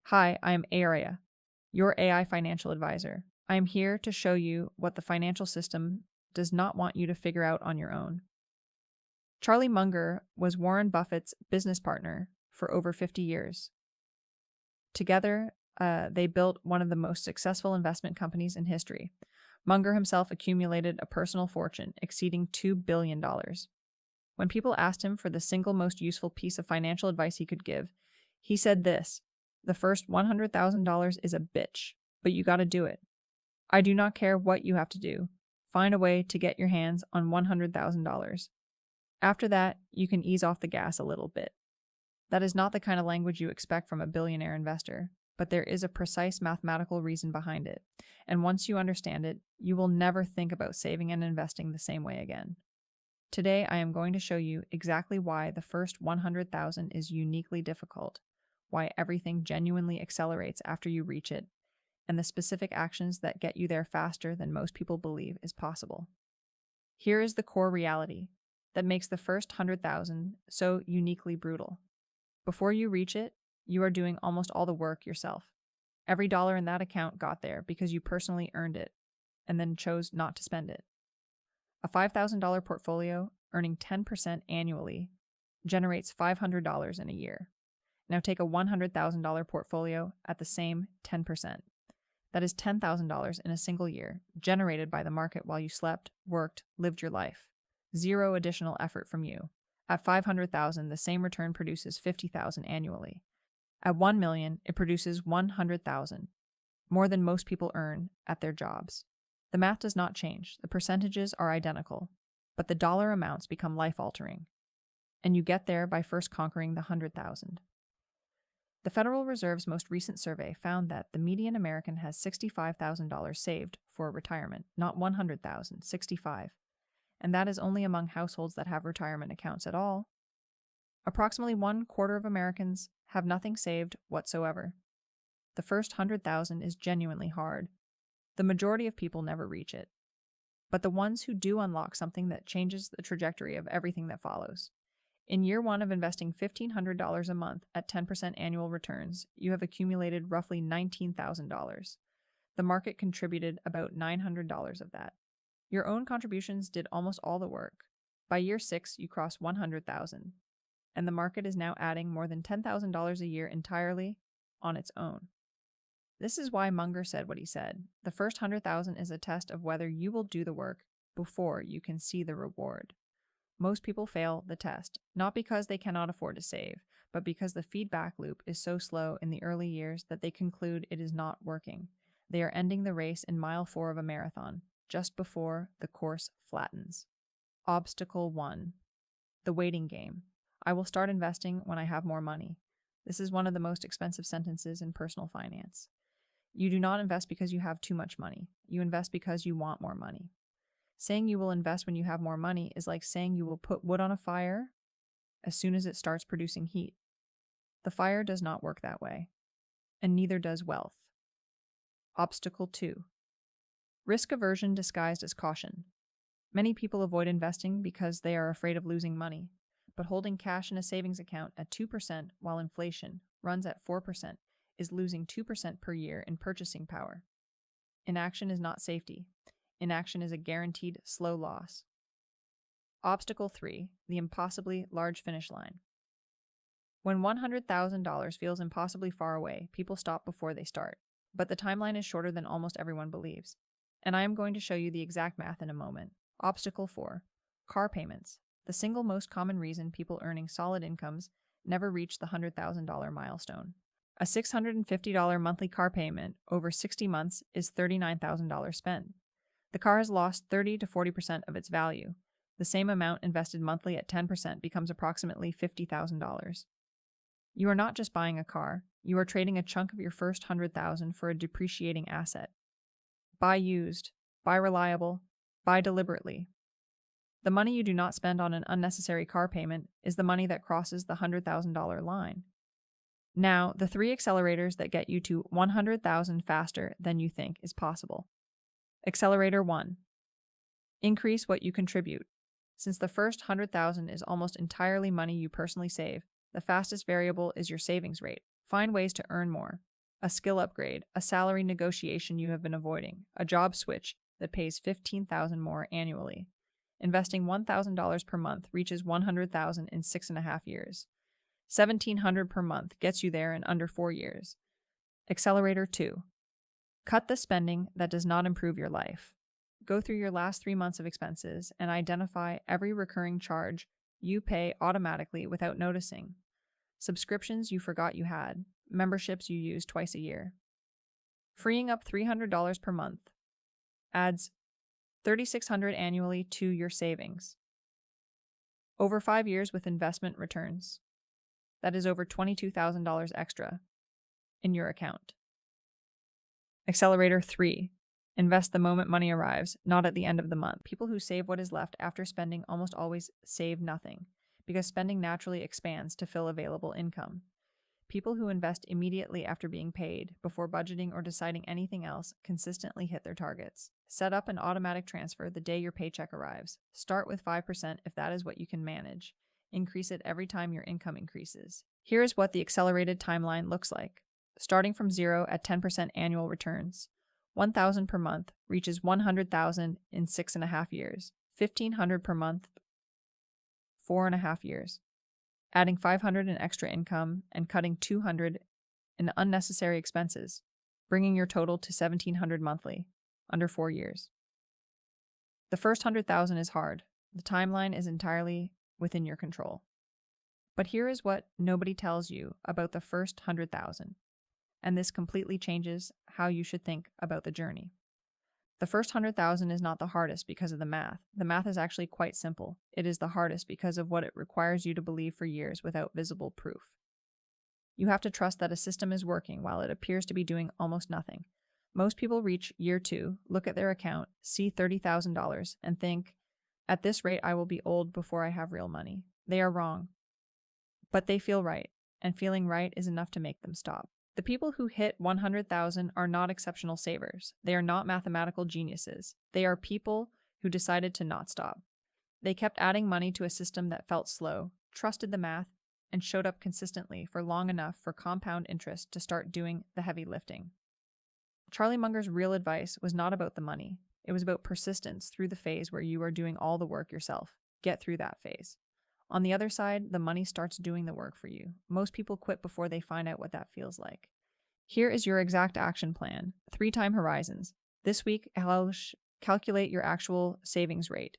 Hi, I am Aria, your AI financial advisor. I am here to show you what the financial system does not want you to figure out on your own. Charlie Munger was Warren Buffett's business partner for over 50 years. Together, they built one of the most successful investment companies in history. Munger himself accumulated a personal fortune exceeding $2 billion. When people asked him for the single most useful piece of financial advice he could give, he said this: "The first $100,000 is a bitch, but you gotta do it. I do not care what you have to do. Find a way to get your hands on $100,000. After that, you can ease off the gas a little bit." That is not the kind of language you expect from a billionaire investor, but there is a precise mathematical reason behind it. And once you understand it, you will never think about saving and investing the same way again. Today, I am going to show you exactly why the first 100,000 is uniquely difficult, why everything genuinely accelerates after you reach it, and the specific actions that get you there faster than most people believe is possible. Here is the core reality that makes the first 100,000 so uniquely brutal. Before you reach it, you are doing almost all the work yourself. Every dollar in that account got there because you personally earned it and then chose not to spend it. A $5,000 portfolio earning 10% annually generates $500 in a year. Now take a $100,000 portfolio at the same 10%. That is $10,000 in a single year, generated by the market while you slept, worked, lived your life. Zero additional effort from you. At $500,000, the same return produces $50,000 annually. At $1 million, it produces $100,000, more than most people earn at their jobs. The math does not change. The percentages are identical, but the dollar amounts become life-altering. And you get there by first conquering the 100,000. The Federal Reserve's most recent survey found that the median American has $65,000 saved for retirement, not $100,000, $65,000. And that is only among households that have retirement accounts at all. Approximately 1/4 of Americans have nothing saved whatsoever. The first 100,000 is genuinely hard. The majority of people never reach it. But the ones who do unlock something that changes the trajectory of everything that follows. In year one of investing $1,500 a month at 10% annual returns, you have accumulated roughly $19,000. The market contributed about $900 of that. Your own contributions did almost all the work. By year 6, you crossed 100,000, and the market is now adding more than $10,000 a year entirely on its own. This is why Munger said what he said. The first 100,000 is a test of whether you will do the work before you can see the reward. Most people fail the test, not because they cannot afford to save, but because the feedback loop is so slow in the early years that they conclude it is not working. They are ending the race in mile 4 of a marathon, just before the course flattens. Obstacle 1. The waiting game. I will start investing when I have more money. This is one of the most expensive sentences in personal finance. You do not invest because you have too much money. You invest because you want more money. Saying you will invest when you have more money is like saying you will put wood on a fire as soon as it starts producing heat. The fire does not work that way, and neither does wealth. Obstacle 2. Risk aversion disguised as caution. Many people avoid investing because they are afraid of losing money, but holding cash in a savings account at 2% while inflation runs at 4% is losing 2% per year in purchasing power. Inaction is not safety. Inaction is a guaranteed slow loss. Obstacle 3. The impossibly large finish line. When $100,000 feels impossibly far away, people stop before they start, but the timeline is shorter than almost everyone believes. And I am going to show you the exact math in a moment. Obstacle 4. Car payments. The single most common reason people earning solid incomes never reach the $100,000 milestone. A $650 monthly car payment over 60 months is $39,000 spent. The car has lost 30 to 40% of its value. The same amount invested monthly at 10% becomes approximately $50,000. You are not just buying a car, you are trading a chunk of your first 100,000 for a depreciating asset. Buy used, buy reliable, buy deliberately. The money you do not spend on an unnecessary car payment is the money that crosses the $100,000 line. Now, the 3 accelerators that get you to 100,000 faster than you think is possible. Accelerator 1. Increase what you contribute. Since the first 100,000 is almost entirely money you personally save, the fastest variable is your savings rate. Find ways to earn more. a skill upgrade, a salary negotiation you have been avoiding, a job switch that pays $15,000 more annually. Investing $1,000 per month reaches $100,000 in 6.5 years. $1,700 per month gets you there in under 4 years. Accelerator 2. Cut the spending that does not improve your life. Go through your last 3 months of expenses and identify every recurring charge you pay automatically without noticing. Subscriptions you forgot you had, memberships you use twice a year. Freeing up $300 per month adds $3,600 annually to your savings. Over 5 years with investment returns. That is over $22,000 extra in your account. Accelerator 3. Invest the moment money arrives, not at the end of the month. People who save what is left after spending almost always save nothing, because spending naturally expands to fill available income. People who invest immediately after being paid, before budgeting or deciding anything else, consistently hit their targets. Set up an automatic transfer the day your paycheck arrives. Start with 5% if that is what you can manage. Increase it every time your income increases. Here is what the accelerated timeline looks like. Starting from 0 at 10% annual returns. $1,000 per month reaches $100,000 in 6.5 years. $1,500 per month, 4.5 years. Adding $500 in extra income and cutting $200 in unnecessary expenses, bringing your total to $1,700 monthly, under 4 years. The first $100,000 is hard. The timeline is entirely within your control. But here is what nobody tells you about the first $100,000, and this completely changes how you should think about the journey. The first $100,000 is not the hardest because of the math. The math is actually quite simple. It is the hardest because of what it requires you to believe for years without visible proof. You have to trust that a system is working while it appears to be doing almost nothing. Most people reach year 2, look at their account, see $30,000, and think, at this rate I will be old before I have real money. They are wrong. But they feel right, and feeling right is enough to make them stop. The people who hit 100,000 are not exceptional savers. They are not mathematical geniuses. They are people who decided to not stop. They kept adding money to a system that felt slow, trusted the math, and showed up consistently for long enough for compound interest to start doing the heavy lifting. Charlie Munger's real advice was not about the money. It was about persistence through the phase where you are doing all the work yourself. Get through that phase. On the other side, the money starts doing the work for you. Most people quit before they find out what that feels like. Here is your exact action plan. 3 time horizons. This week, calculate your actual savings rate.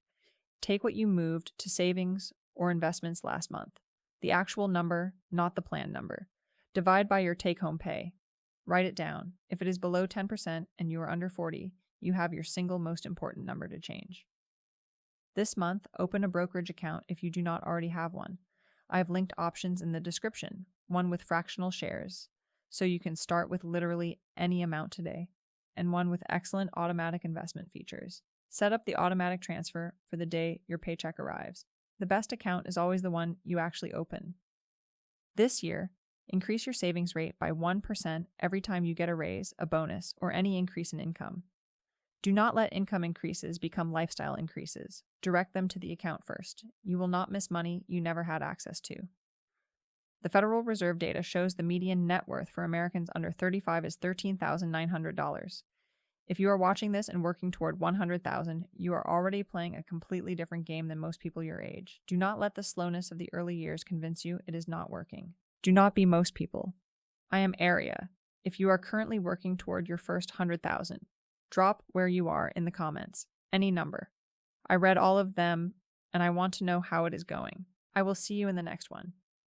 Take what you moved to savings or investments last month. The actual number, not the plan number. Divide by your take-home pay. Write it down. If it is below 10% and you are under 40, you have your single most important number to change. This month, open a brokerage account if you do not already have one. I have linked options in the description, one with fractional shares, so you can start with literally any amount today, and one with excellent automatic investment features. Set up the automatic transfer for the day your paycheck arrives. The best account is always the one you actually open. This year, increase your savings rate by 1% every time you get a raise, a bonus, or any increase in income. Do not let income increases become lifestyle increases. Direct them to the account first. You will not miss money you never had access to. The Federal Reserve data shows the median net worth for Americans under 35 is $13,900. If you are watching this and working toward $100,000, you are already playing a completely different game than most people your age. Do not let the slowness of the early years convince you it is not working. Do not be most people. I am Aria. If you are currently working toward your first $100,000, drop where you are in the comments. Any number. I read all of them, and I want to know how it is going. I will see you in the next one.